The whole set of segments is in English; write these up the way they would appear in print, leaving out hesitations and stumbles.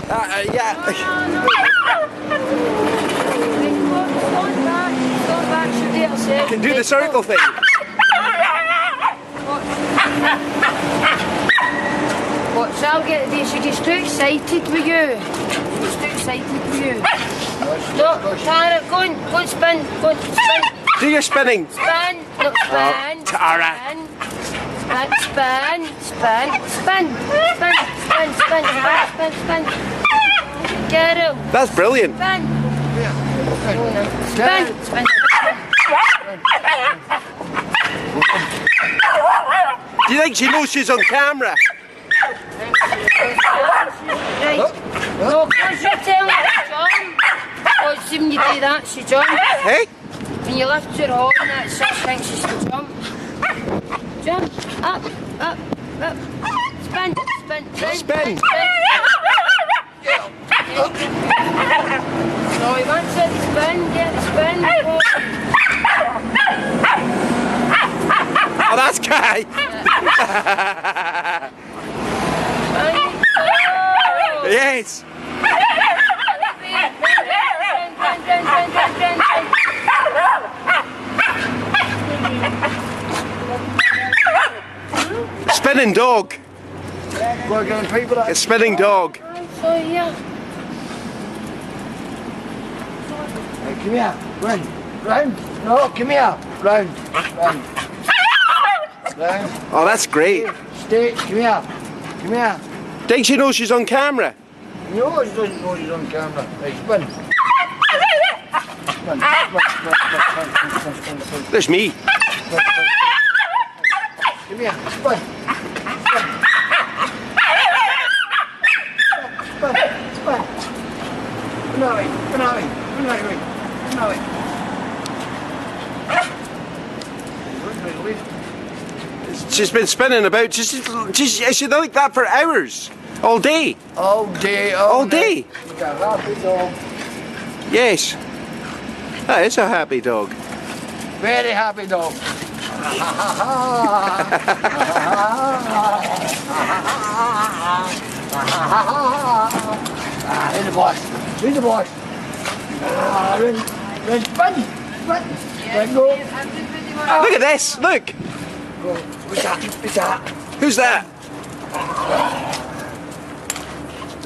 Yeah. No. Stand back, should do yourself. Can do the circle thing. What's I'll get this? She gets too excited with you. She gets too excited with you. No, Tara, go and spin. Go and spin. Do your spinning. Spin, not spin. Oh, Tara. Spin. Get him. That's brilliant. Spin. Spin. Do you think she knows she's on camera? Right. No, because you're telling her to jump. Because when you do that, she jumps. Hey? When you lift your arm, that she thinks she's to jump. Jump. Up. Spin. No, he wants her to spin. Get the spin. Oh, that's Kai. Yes. Spinning dog. It's spinning dog. So yeah. Come here, round. No, come here, round. Oh, that's great. Stay, come here. Think she knows she's on camera? No, she doesn't know she's on camera. Right, spin. Spin. There's me. Come here, spin. She's been spinning about. She's like that for hours. All day. All day. All day. Look at that happy dog. Yes. That is a happy dog. Very happy dog. In the box. In the box. Run, spin. Go. Look at this. Look. What's that? Who's that?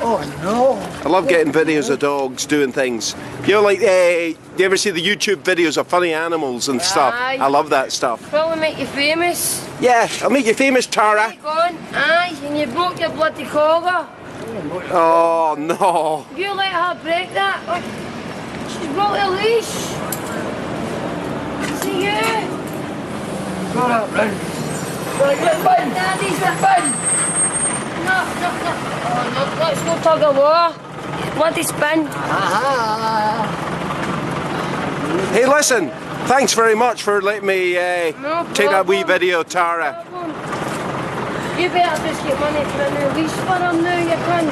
Oh no. I love getting videos of dogs doing things. You know, like, you ever see the YouTube videos of funny animals and stuff? Aye. I love that stuff. Probably make you famous. Yeah, I'll make you famous, Tara. You gone? Aye, and you broke your bloody collar. Oh, no. You let her break that. Oh, she's broke her leash. See you. Go up, run. Spin. Daddy's spin. No. Oh, no, let's go tug of war. Bloody spin. Hey, listen. Thanks very much for letting me No take that wee problem. video, Tara. You better just get money for a new leash for him now, you can.